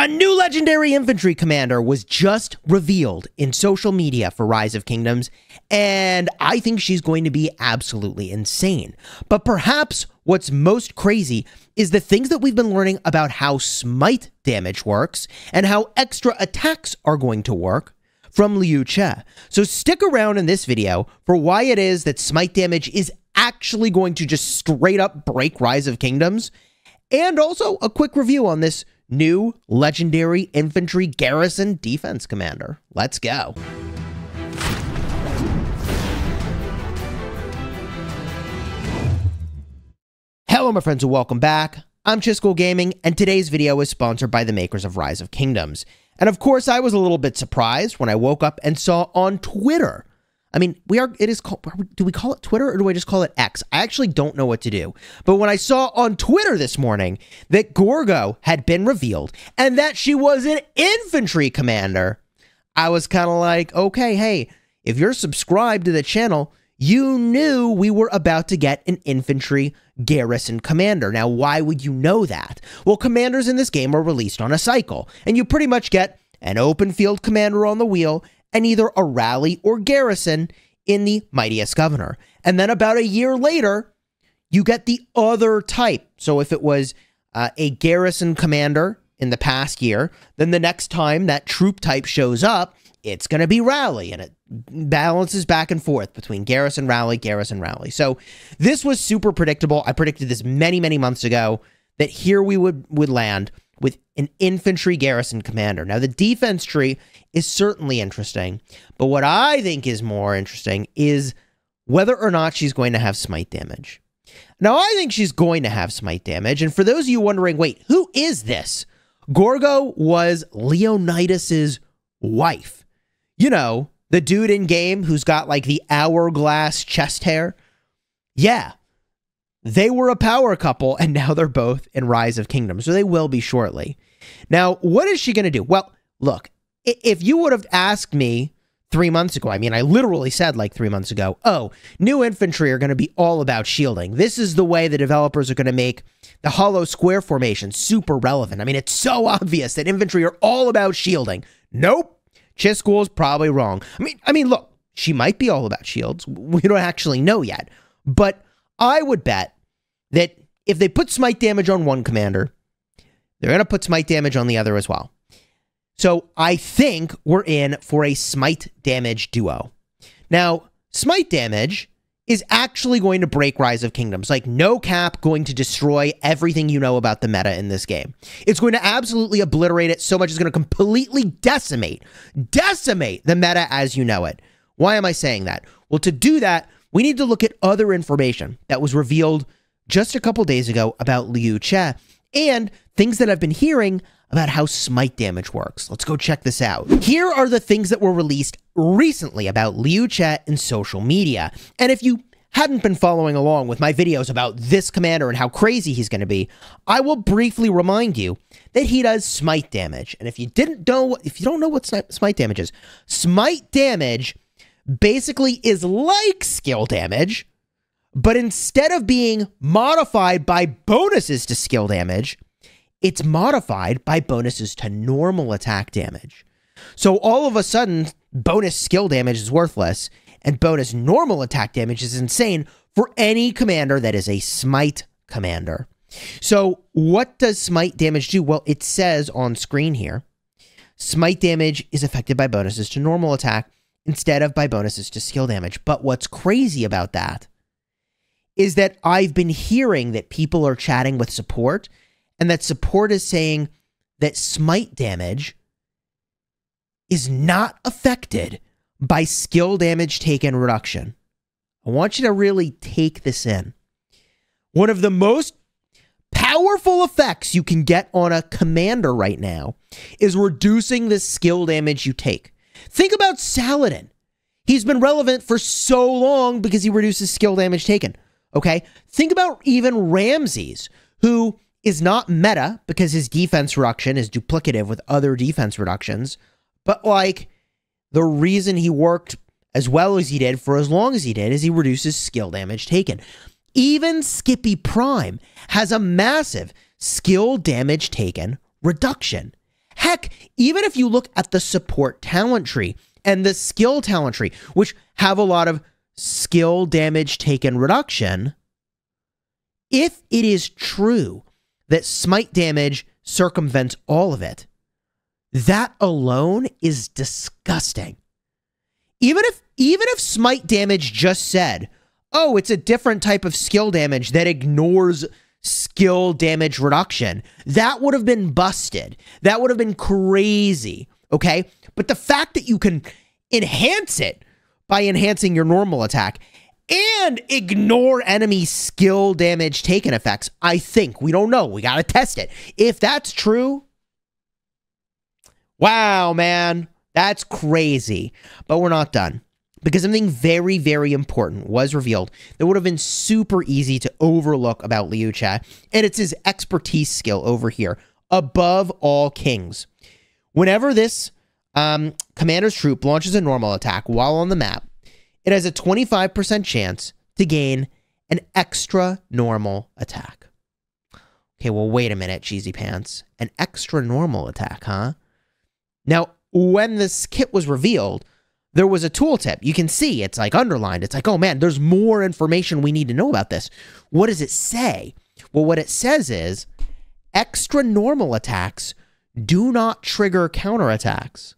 A new legendary infantry commander was just revealed in social media for Rise of Kingdoms, and I think she's going to be absolutely insane. But perhaps what's most crazy is the things that we've been learning about how Smite damage works and how extra attacks are going to work from Liu Che. So stick around in this video for why it is that Smite damage is actually going to just straight up break Rise of Kingdoms, and also a quick review on this new legendary Infantry Garrison defense commander. Let's go. Hello, my friends, and welcome back. I'm Chisgule Gaming, and today's video is sponsored by the makers of Rise of Kingdoms. And of course, I was a little bit surprised when I woke up and saw on Twitter. I mean, do we call it Twitter or do I just call it X? I actually don't know what to do. But when I saw on Twitter this morning that Gorgo had been revealed and that she was an infantry commander, I was kind of like, okay, hey, if you're subscribed to the channel, you knew we were about to get an infantry garrison commander. Now, why would you know that? Well, commanders in this game are released on a cycle, and you pretty much get an open field commander on the wheel and either a rally or garrison in the Mightiest Governor. And then about a year later, you get the other type. So if it was a garrison commander in the past year, then the next time that troop type shows up, it's going to be rally, and it balances back and forth between garrison, rally, garrison, rally. So this was super predictable. I predicted this many, many months ago that here we would land with an infantry garrison commander. Now, the defense tree is certainly interesting, but what I think is more interesting is whether or not she's going to have smite damage. Now, I think she's going to have smite damage, and for those of you wondering, wait, who is this? Gorgo was Leonidas's wife. You know, the dude in game who's got like the hourglass chest hair. Yeah. They were a power couple, and now they're both in Rise of Kingdoms, so they will be shortly. Now, what is she going to do? Well, look, if you would have asked me 3 months ago, I mean, I literally said like 3 months ago, oh, new infantry are going to be all about shielding. This is the way the developers are going to make the hollow square formation super relevant. I mean, it's so obvious that infantry are all about shielding. Nope. Chisgule is probably wrong. I mean, look, she might be all about shields. We don't actually know yet, but I would bet that if they put smite damage on one commander, they're going to put smite damage on the other as well. So I think we're in for a smite damage duo. Now, smite damage is actually going to break Rise of Kingdoms. Like, no cap, going to destroy everything you know about the meta in this game. It's going to absolutely obliterate it so much it's going to completely decimate the meta as you know it. Why am I saying that? Well, to do that, we need to look at other information that was revealed just a couple days ago about Liu Che and things that I've been hearing about how smite damage works. Let's go check this out. Here are the things that were released recently about Liu Che in social media. And if you hadn't been following along with my videos about this commander and how crazy he's going to be, I will briefly remind you that he does smite damage. And if you don't know what smite damage is, smite damage basically is like skill damage, but instead of being modified by bonuses to skill damage, it's modified by bonuses to normal attack damage. So all of a sudden, bonus skill damage is worthless, and bonus normal attack damage is insane for any commander that is a smite commander. So what does smite damage do? Well, it says on screen here, smite damage is affected by bonuses to normal attack instead of by bonuses to skill damage. But what's crazy about that is that I've been hearing that people are chatting with support, and that support is saying that smite damage is not affected by skill damage taken reduction. I want you to really take this in. One of the most powerful effects you can get on a commander right now is reducing the skill damage you take. Think about Saladin. He's been relevant for so long because he reduces skill damage taken. Okay? Think about even Ramses, who is not meta because his defense reduction is duplicative with other defense reductions, but like the reason he worked as well as he did for as long as he did is he reduces skill damage taken. Even Skippy Prime has a massive skill damage taken reduction. Heck, even if you look at the support talent tree and the skill talent tree, which have a lot of skill damage taken reduction, if it is true that smite damage circumvents all of it, that alone is disgusting. Even if smite damage just said, oh, it's a different type of skill damage that ignores skill damage reduction, that would have been busted. That would have been crazy, okay? But the fact that you can enhance it by enhancing your normal attack and ignore enemy skill damage taken effects, I think, we don't know, we gotta test it. If that's true, wow, man, that's crazy. But we're not done, because something very, very important was revealed that would have been super easy to overlook about Liu Che, and it's his expertise skill over here, above all kings. Whenever this commander's troop launches a normal attack while on the map, it has a 25% chance to gain an extra normal attack. Okay, well, wait a minute, Cheesy Pants. An extra normal attack, huh? Now, when this kit was revealed, there was a tooltip. You can see it's like underlined. It's like, oh man, there's more information we need to know about this. What does it say? Well, what it says is extra normal attacks do not trigger counterattacks.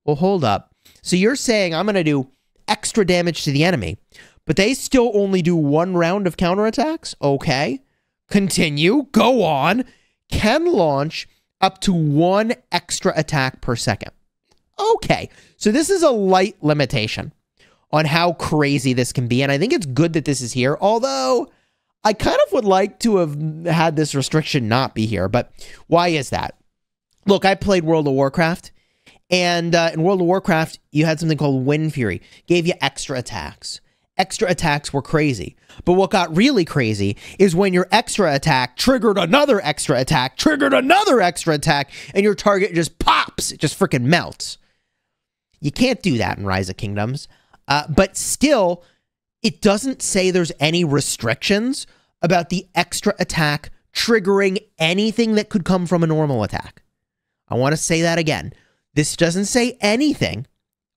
Well, hold up. So you're saying I'm going to do extra damage to the enemy, but they still only do 1 round of counterattacks? Okay. Continue. Go on. Can launch up to 1 extra attack per second. Okay. So this is a light limitation on how crazy this can be, and I think it's good that this is here, although I kind of would like to have had this restriction not be here. But why is that? Look, I played World of Warcraft, and in World of Warcraft, you had something called Wind Fury. Gave you extra attacks. Extra attacks were crazy. But what got really crazy is when your extra attack triggered another extra attack, triggered another extra attack, and your target just pops. It just freaking melts. You can't do that in Rise of Kingdoms. But still, it doesn't say there's any restrictions about the extra attack triggering anything that could come from a normal attack. I want to say that again. This doesn't say anything,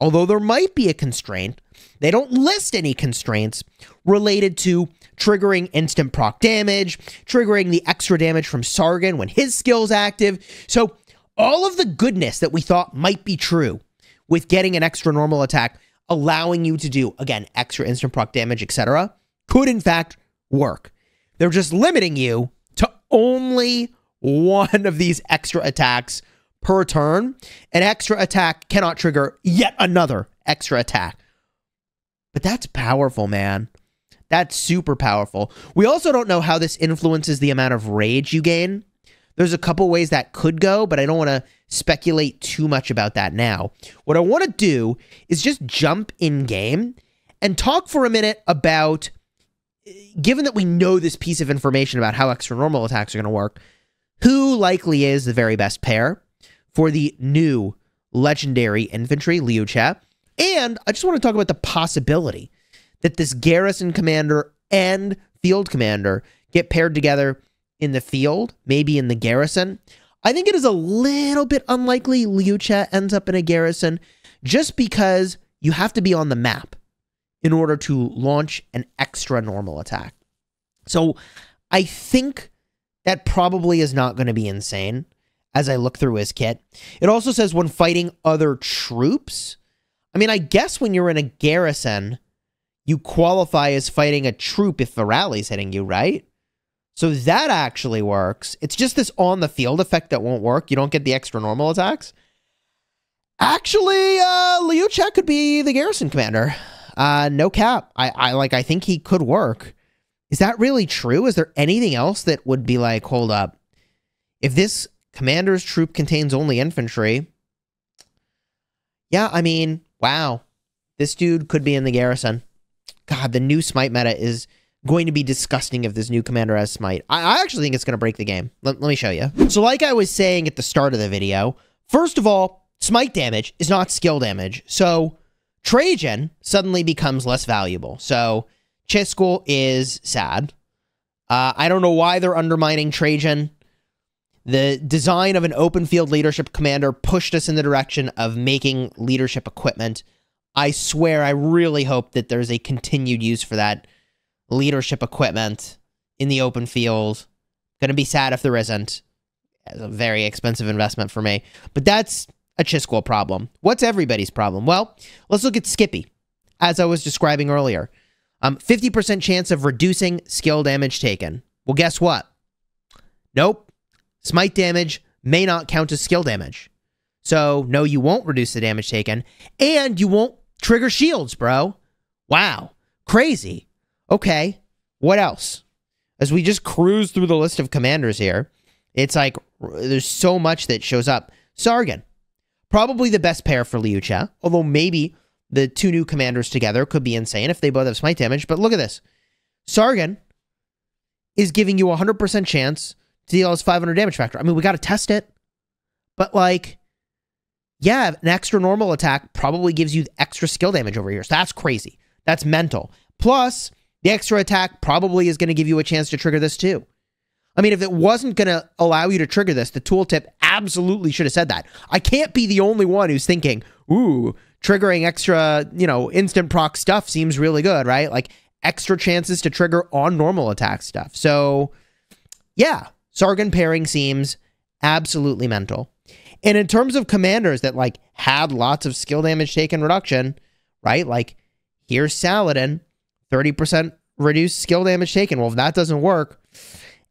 although there might be a constraint. They don't list any constraints related to triggering instant proc damage, triggering the extra damage from Sargon when his skill's active. So all of the goodness that we thought might be true with getting an extra normal attack, allowing you to do, again, extra instant proc damage, etc., could in fact work. They're just limiting you to only 1 of these extra attacks per turn. An extra attack cannot trigger yet another extra attack. But that's powerful, man. That's super powerful. We also don't know how this influences the amount of rage you gain. There's a couple ways that could go, but I don't want to speculate too much about that now. What I want to do is just jump in game and talk for a minute about, given that we know this piece of information about how extra normal attacks are going to work, who likely is the very best pair for the new legendary infantry, Liu Che. And I just want to talk about the possibility that this garrison commander and field commander get paired together in the field, maybe in the garrison. I think it is a little bit unlikely Liu Che ends up in a garrison, just because you have to be on the map in order to launch an extra normal attack. So I think that probably is not going to be insane as I look through his kit. It also says when fighting other troops. I mean, I guess when you're in a garrison, you qualify as fighting a troop if the rally's hitting you, right? So that actually works. It's just this on the field effect that won't work. You don't get the extra normal attacks. Actually, Liu Che could be the garrison commander. No cap. I think he could work. Is that really true? Is there anything else that would be like, hold up, if this commander's troop contains only infantry? Yeah, I mean, wow. This dude could be in the garrison. God, the new Smite meta is going to be disgusting if this new commander has Smite. I actually think it's going to break the game. Let me show you. So like I was saying at the start of the video, first of all, Smite damage is not skill damage. So Trajan suddenly becomes less valuable. So Chisgule is sad. I don't know why they're undermining Trajan. The design of an open field leadership commander pushed us in the direction of making leadership equipment. I swear, I really hope that there's a continued use for that leadership equipment in the open field. Gonna be sad if there isn't. It's a very expensive investment for me. But that's a Chisgule problem. What's everybody's problem? Well, let's look at Skippy, as I was describing earlier. 50% chance of reducing skill damage taken. Well, guess what? Nope. Smite damage may not count as skill damage. So, no, you won't reduce the damage taken, and you won't trigger shields, bro. Wow. Crazy. Okay. What else? As we just cruise through the list of commanders here, it's like there's so much that shows up. Sargon. Probably the best pair for Liu Che, although maybe the two new commanders together could be insane if they both have smite damage. But look at this. Sargon is giving you a 100% chance to deal his 500 damage factor. I mean, we got to test it. But, like, yeah, an extra normal attack probably gives you extra skill damage over here. So that's crazy. That's mental. Plus, the extra attack probably is going to give you a chance to trigger this too. I mean, if it wasn't going to allow you to trigger this, the tooltip absolutely should have said that. I can't be the only one who's thinking, ooh, triggering extra, instant proc stuff seems really good, right? Like, extra chances to trigger on normal attack stuff. So, yeah, Sargon pairing seems absolutely mental. And in terms of commanders that, like, had lots of skill damage taken reduction, right? Like, here's Saladin, 30% reduced skill damage taken. Well, if that doesn't work,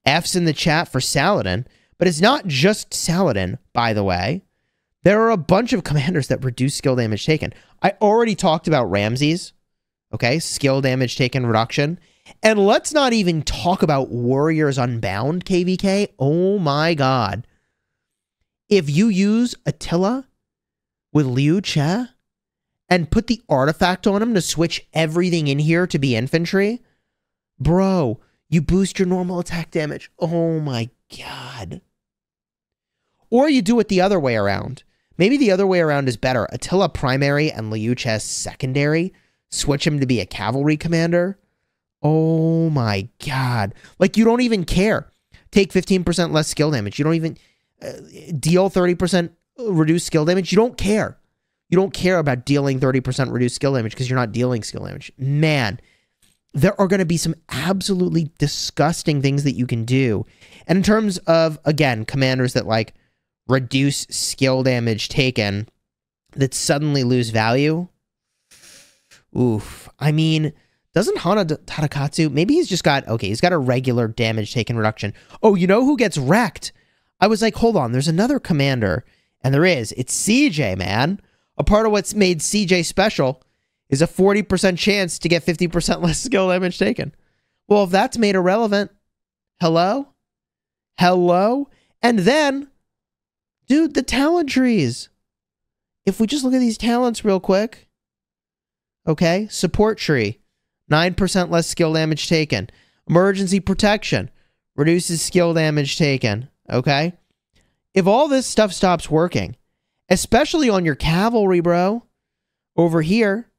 F's in the chat for Saladin. But it's not just Saladin, by the way. There are a bunch of commanders that reduce skill damage taken. I already talked about Ramses, okay? Skill damage taken reduction. And let's not even talk about Warriors Unbound, KVK. Oh my god. If you use Attila with Liu Che and put the artifact on him to switch everything in here to be infantry, bro, you boost your normal attack damage. Oh my god. Or you do it the other way around. Maybe the other way around is better. Attila primary and Liu Che secondary. Switch him to be a cavalry commander. Oh my god. Like, you don't even care. Take 15% less skill damage. You don't even deal 30% reduced skill damage. You don't care. You don't care about dealing 30% reduced skill damage because you're not dealing skill damage. Man, there are going to be some absolutely disgusting things that you can do. And in terms of, again, commanders that, like, reduce skill damage taken that suddenly lose value. Oof. I mean, doesn't Hana Tadakatsu, maybe he's just got, okay, he's got a regular damage taken reduction. Oh, you know who gets wrecked? I was like, hold on, there's another commander. And there is. It's CJ, man. A part of what's made CJ special is a 40% chance to get 50% less skill damage taken. Well, if that's made irrelevant, hello? Hello? And then, dude, the talent trees. If we just look at these talents real quick. Okay, support tree. 9% less skill damage taken. Emergency protection. Reduces skill damage taken. Okay? If all this stuff stops working, especially on your cavalry, bro, over here,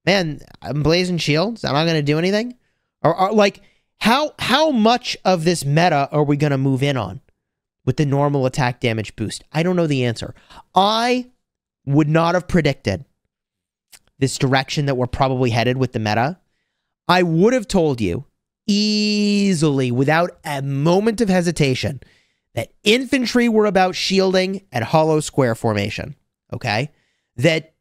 man, Blazing Shields, am I going to do anything? Or like, how much of this meta are we going to move in on with the normal attack damage boost? I don't know the answer. I would not have predicted this direction that we're probably headed with the meta. I would have told you easily, without a moment of hesitation, that infantry were about shielding and hollow square formation, okay? That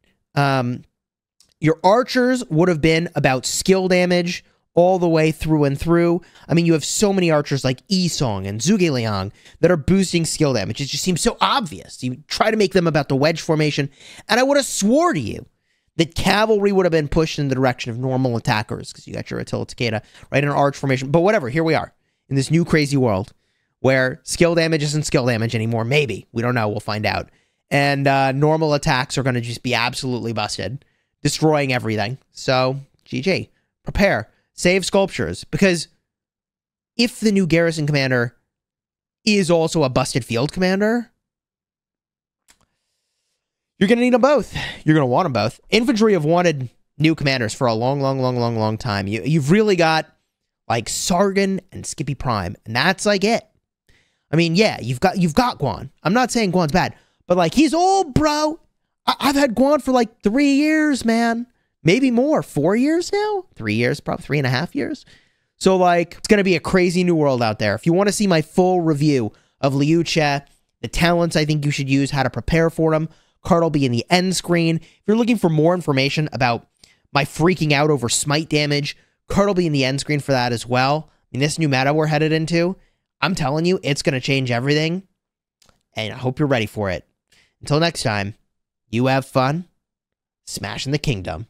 your archers would have been about skill damage all the way through and through. I mean, you have so many archers like Isong and Zhuge Liang that are boosting skill damage. It just seems so obvious. You try to make them about the wedge formation, and I would have swore to you that cavalry would have been pushed in the direction of normal attackers because you got your Attila Takeda right in an arch formation. But whatever, here we are in this new crazy world where skill damage isn't skill damage anymore. Maybe. We don't know. We'll find out. And normal attacks are going to just be absolutely busted, destroying everything. So, GG. Prepare. Save sculptures. Because if the new garrison commander is also a busted field commander, you're going to need them both. You're going to want them both. Infantry have wanted new commanders for a long time. You've really got, like, Sargon and Skippy Prime, and that's, like, it. I mean, yeah, you've got Guan. I'm not saying Guan's bad, but like, he's old, bro. I've had Guan for like 3 years, man. Maybe more. 4 years now? 3 years, probably 3.5 years. So like, it's going to be a crazy new world out there. If you want to see my full review of Liu Che, the talents I think you should use, how to prepare for them, card will be in the end screen. If you're looking for more information about my freaking out over Smite damage, card will be in the end screen for that as well. I mean, this new meta we're headed into, I'm telling you, it's going to change everything. And I hope you're ready for it. Until next time, you have fun smashing the kingdom.